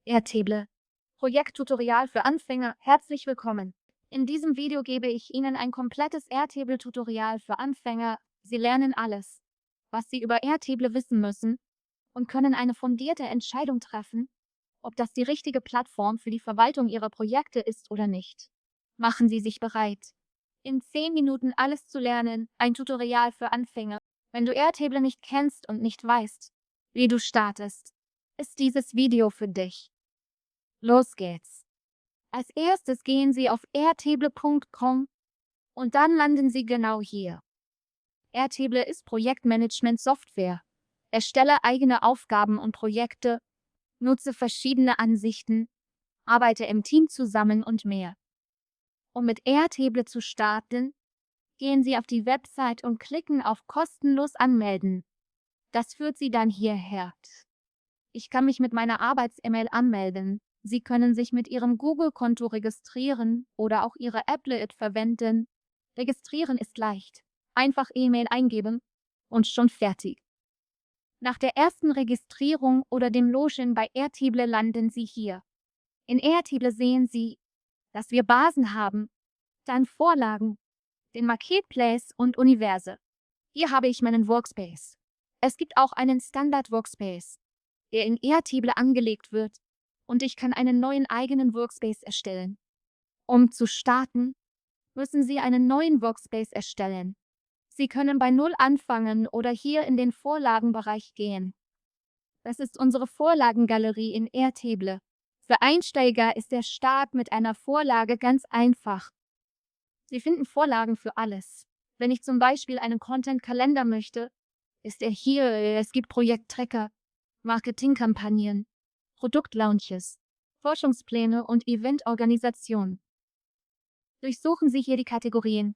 Airtable. Projekttutorial für Anfänger. Herzlich willkommen. In diesem Video gebe ich Ihnen ein komplettes Airtable-Tutorial für Anfänger. Sie lernen alles, was Sie über Airtable wissen müssen und können eine fundierte Entscheidung treffen, ob das die richtige Plattform für die Verwaltung Ihrer Projekte ist oder nicht. Machen Sie sich bereit, in 10 Minuten alles zu lernen. Ein Tutorial für Anfänger. Wenn du Airtable nicht kennst und nicht weißt, wie du startest, ist dieses Video für dich. Los geht's. Als erstes gehen Sie auf airtable.com und dann landen Sie genau hier. Airtable ist Projektmanagement-Software. Erstelle eigene Aufgaben und Projekte, nutze verschiedene Ansichten, arbeite im Team zusammen und mehr. Um mit Airtable zu starten, gehen Sie auf die Website und klicken auf kostenlos anmelden. Das führt Sie dann hierher. Ich kann mich mit meiner Arbeits-E-Mail anmelden. Sie können sich mit Ihrem Google-Konto registrieren oder auch Ihre Applet verwenden. Registrieren ist leicht. Einfach E-Mail eingeben und schon fertig. Nach der ersten Registrierung oder dem Login bei Airtable landen Sie hier. In Airtable sehen Sie, dass wir Basen haben, dann Vorlagen, den Marketplace und Universe. Hier habe ich meinen Workspace. Es gibt auch einen Standard-Workspace, der in Airtable angelegt wird, und ich kann einen neuen eigenen Workspace erstellen. Um zu starten, müssen Sie einen neuen Workspace erstellen. Sie können bei Null anfangen oder hier in den Vorlagenbereich gehen. Das ist unsere Vorlagengalerie in Airtable. Für Einsteiger ist der Start mit einer Vorlage ganz einfach. Sie finden Vorlagen für alles. Wenn ich zum Beispiel einen Content-Kalender möchte, ist er hier. Es gibt Projekttracker, Marketingkampagnen, Produktlaunches, Forschungspläne und Eventorganisation. Durchsuchen Sie hier die Kategorien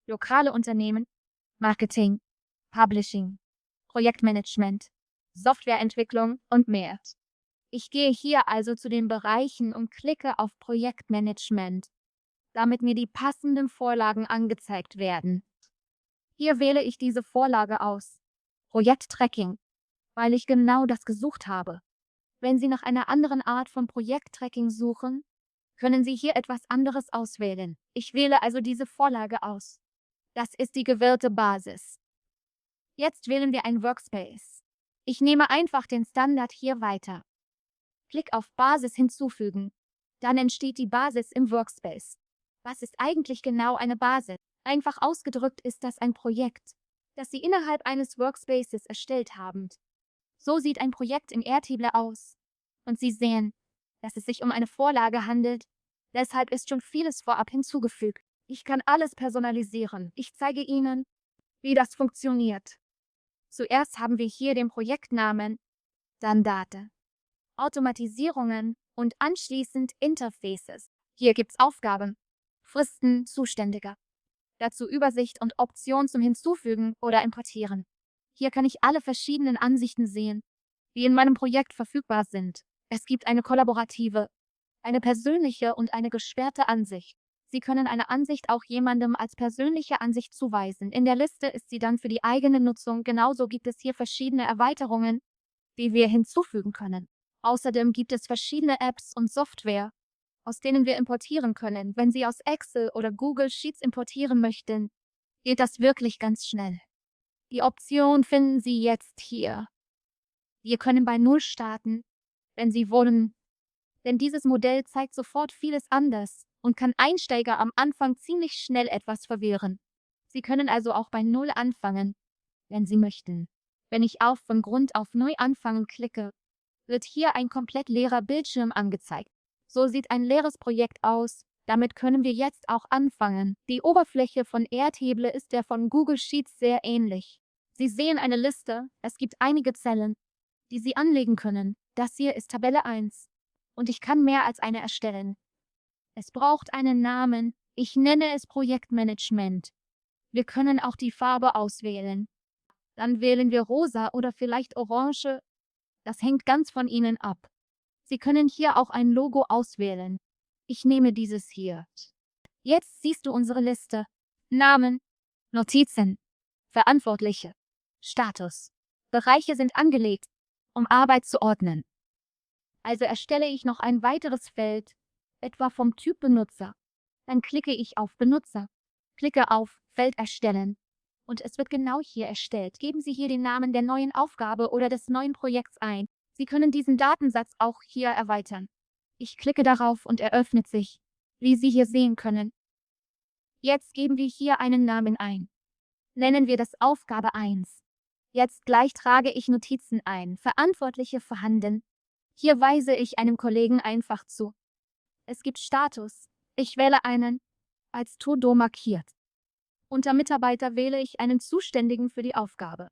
lokale Unternehmen, Marketing, Publishing, Projektmanagement, Softwareentwicklung und mehr. Ich gehe hier also zu den Bereichen und klicke auf Projektmanagement, damit mir die passenden Vorlagen angezeigt werden. Hier wähle ich diese Vorlage aus. Projekttracking, weil ich genau das gesucht habe. Wenn Sie nach einer anderen Art von Projekttracking suchen, können Sie hier etwas anderes auswählen. Ich wähle also diese Vorlage aus. Das ist die gewählte Basis. Jetzt wählen wir ein Workspace. Ich nehme einfach den Standard hier weiter. Klick auf Basis hinzufügen. Dann entsteht die Basis im Workspace. Was ist eigentlich genau eine Basis? Einfach ausgedrückt ist das ein Projekt, das Sie innerhalb eines Workspaces erstellt haben. So sieht ein Projekt in Airtable aus. Und Sie sehen, dass es sich um eine Vorlage handelt. Deshalb ist schon vieles vorab hinzugefügt. Ich kann alles personalisieren. Ich zeige Ihnen, wie das funktioniert. Zuerst haben wir hier den Projektnamen, dann Daten, Automatisierungen und anschließend Interfaces. Hier gibt's Aufgaben, Fristen, Zuständige. Dazu Übersicht und Option zum Hinzufügen oder Importieren. Hier kann ich alle verschiedenen Ansichten sehen, die in meinem Projekt verfügbar sind. Es gibt eine kollaborative, eine persönliche und eine gesperrte Ansicht. Sie können eine Ansicht auch jemandem als persönliche Ansicht zuweisen. In der Liste ist sie dann für die eigene Nutzung. Genauso gibt es hier verschiedene Erweiterungen, die wir hinzufügen können. Außerdem gibt es verschiedene Apps und Software, aus denen wir importieren können. Wenn Sie aus Excel oder Google Sheets importieren möchten, geht das wirklich ganz schnell. Die Option finden Sie jetzt hier. Wir können bei Null starten, wenn Sie wollen, denn dieses Modell zeigt sofort vieles anders und kann Einsteiger am Anfang ziemlich schnell etwas verwirren. Sie können also auch bei Null anfangen, wenn Sie möchten. Wenn ich auf von Grund auf Neu anfangen klicke, wird hier ein komplett leerer Bildschirm angezeigt. So sieht ein leeres Projekt aus. Damit können wir jetzt auch anfangen. Die Oberfläche von Airtable ist der von Google Sheets sehr ähnlich. Sie sehen eine Liste. Es gibt einige Zellen, die Sie anlegen können. Das hier ist Tabelle 1. Und ich kann mehr als eine erstellen. Es braucht einen Namen. Ich nenne es Projektmanagement. Wir können auch die Farbe auswählen. Dann wählen wir rosa oder vielleicht orange. Das hängt ganz von Ihnen ab. Sie können hier auch ein Logo auswählen. Ich nehme dieses hier. Jetzt siehst du unsere Liste. Namen, Notizen, Verantwortliche, Status. Bereiche sind angelegt, um Arbeit zu ordnen. Also erstelle ich noch ein weiteres Feld, etwa vom Typ Benutzer. Dann klicke ich auf Benutzer, klicke auf Feld erstellen und es wird genau hier erstellt. Geben Sie hier den Namen der neuen Aufgabe oder des neuen Projekts ein. Sie können diesen Datensatz auch hier erweitern. Ich klicke darauf und er öffnet sich, wie Sie hier sehen können. Jetzt geben wir hier einen Namen ein. Nennen wir das Aufgabe 1. Jetzt gleich trage ich Notizen ein, Verantwortliche vorhanden. Hier weise ich einem Kollegen einfach zu. Es gibt Status. Ich wähle einen, als To-Do markiert. Unter Mitarbeiter wähle ich einen Zuständigen für die Aufgabe.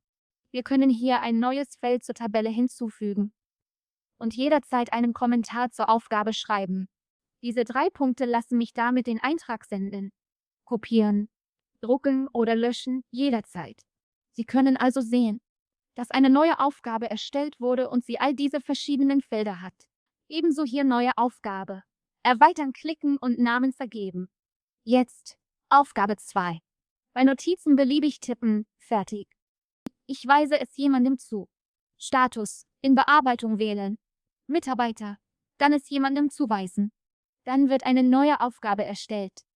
Wir können hier ein neues Feld zur Tabelle hinzufügen und jederzeit einen Kommentar zur Aufgabe schreiben. Diese 3 Punkte lassen mich damit den Eintrag senden, kopieren, drucken oder löschen jederzeit. Sie können also sehen, dass eine neue Aufgabe erstellt wurde und sie all diese verschiedenen Felder hat. Ebenso hier neue Aufgabe. Erweitern klicken und Namen vergeben. Jetzt Aufgabe 2. Bei Notizen beliebig tippen, fertig. Ich weise es jemandem zu. Status, in Bearbeitung wählen. Mitarbeiter, dann es jemandem zuweisen. Dann wird eine neue Aufgabe erstellt.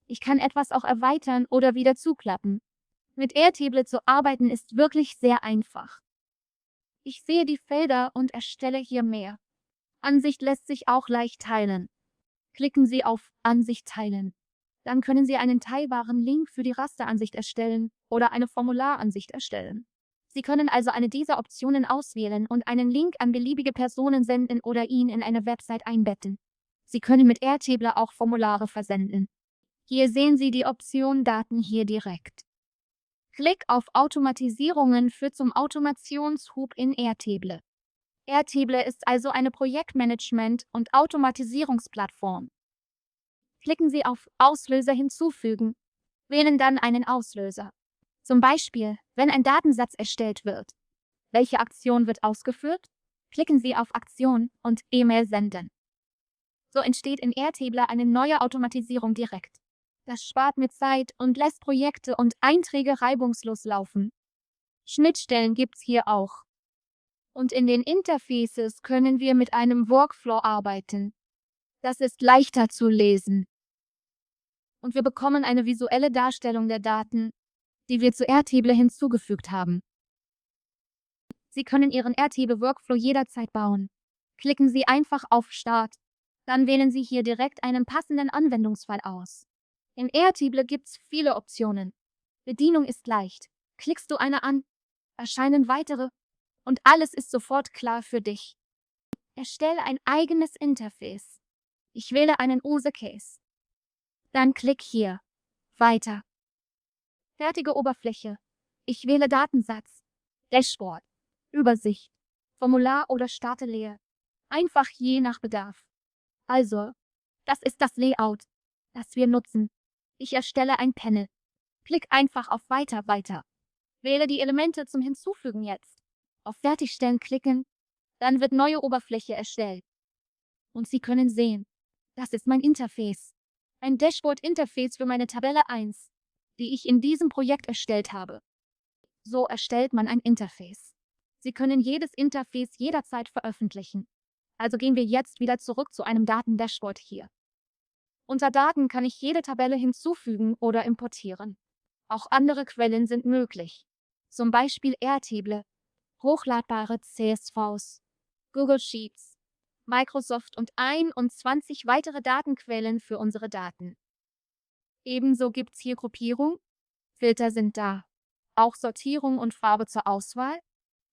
Ich kann etwas auch erweitern oder wieder zuklappen. Mit Airtable zu arbeiten ist wirklich sehr einfach. Ich sehe die Felder und erstelle hier mehr. Ansicht lässt sich auch leicht teilen. Klicken Sie auf Ansicht teilen. Dann können Sie einen teilbaren Link für die Rasteransicht erstellen oder eine Formularansicht erstellen. Sie können also eine dieser Optionen auswählen und einen Link an beliebige Personen senden oder ihn in eine Website einbetten. Sie können mit Airtable auch Formulare versenden. Hier sehen Sie die Option Daten hier direkt. Klick auf Automatisierungen führt zum Automationshub in Airtable. Airtable ist also eine Projektmanagement- und Automatisierungsplattform. Klicken Sie auf Auslöser hinzufügen, wählen dann einen Auslöser. Zum Beispiel, wenn ein Datensatz erstellt wird. Welche Aktion wird ausgeführt? Klicken Sie auf Aktion und E-Mail senden. So entsteht in Airtable eine neue Automatisierung direkt. Das spart mir Zeit und lässt Projekte und Einträge reibungslos laufen. Schnittstellen gibt's hier auch. Und in den Interfaces können wir mit einem Workflow arbeiten. Das ist leichter zu lesen. Und wir bekommen eine visuelle Darstellung der Daten, die wir zu Airtable hinzugefügt haben. Sie können Ihren Airtable Workflow jederzeit bauen. Klicken Sie einfach auf Start. Dann wählen Sie hier direkt einen passenden Anwendungsfall aus. In Airtable gibt's viele Optionen. Bedienung ist leicht. Klickst du eine an, erscheinen weitere und alles ist sofort klar für dich. Erstelle ein eigenes Interface. Ich wähle einen Use Case. Dann klick hier. Weiter. Fertige Oberfläche. Ich wähle Datensatz. Dashboard. Übersicht. Formular oder starte leer. Einfach je nach Bedarf. Also, das ist das Layout, das wir nutzen. Ich erstelle ein Panel. Klick einfach auf Weiter. Wähle die Elemente zum Hinzufügen jetzt. Auf Fertigstellen klicken, dann wird neue Oberfläche erstellt. Und Sie können sehen, das ist mein Interface. Ein Dashboard-Interface für meine Tabelle 1, die ich in diesem Projekt erstellt habe. So erstellt man ein Interface. Sie können jedes Interface jederzeit veröffentlichen. Also gehen wir jetzt wieder zurück zu einem Datendashboard hier. Unter Daten kann ich jede Tabelle hinzufügen oder importieren. Auch andere Quellen sind möglich. Zum Beispiel Airtable, hochladbare CSVs, Google Sheets, Microsoft und 21 weitere Datenquellen für unsere Daten. Ebenso gibt's hier Gruppierung, Filter sind da, auch Sortierung und Farbe zur Auswahl.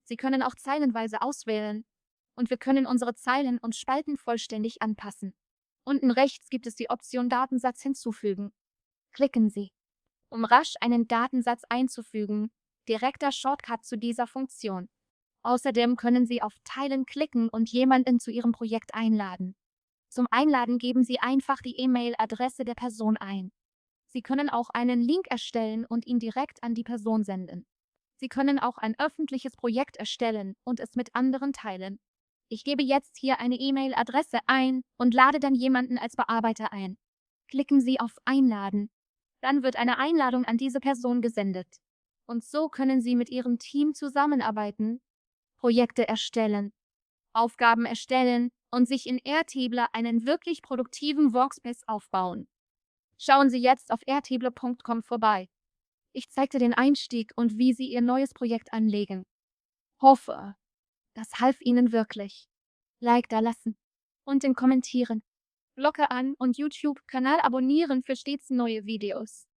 Sie können auch zeilenweise auswählen und wir können unsere Zeilen und Spalten vollständig anpassen. Unten rechts gibt es die Option Datensatz hinzufügen. Klicken Sie, um rasch einen Datensatz einzufügen. Direkter Shortcut zu dieser Funktion. Außerdem können Sie auf Teilen klicken und jemanden zu Ihrem Projekt einladen. Zum Einladen geben Sie einfach die E-Mail-Adresse der Person ein. Sie können auch einen Link erstellen und ihn direkt an die Person senden. Sie können auch ein öffentliches Projekt erstellen und es mit anderen teilen. Ich gebe jetzt hier eine E-Mail-Adresse ein und lade dann jemanden als Bearbeiter ein. Klicken Sie auf Einladen. Dann wird eine Einladung an diese Person gesendet. Und so können Sie mit Ihrem Team zusammenarbeiten, Projekte erstellen, Aufgaben erstellen und sich in Airtable einen wirklich produktiven Workspace aufbauen. Schauen Sie jetzt auf airtable.com vorbei. Ich zeigte den Einstieg und wie Sie Ihr neues Projekt anlegen. Hoffe, das half Ihnen wirklich. Like da lassen und den kommentieren. Glocke an und YouTube-Kanal abonnieren für stets neue Videos.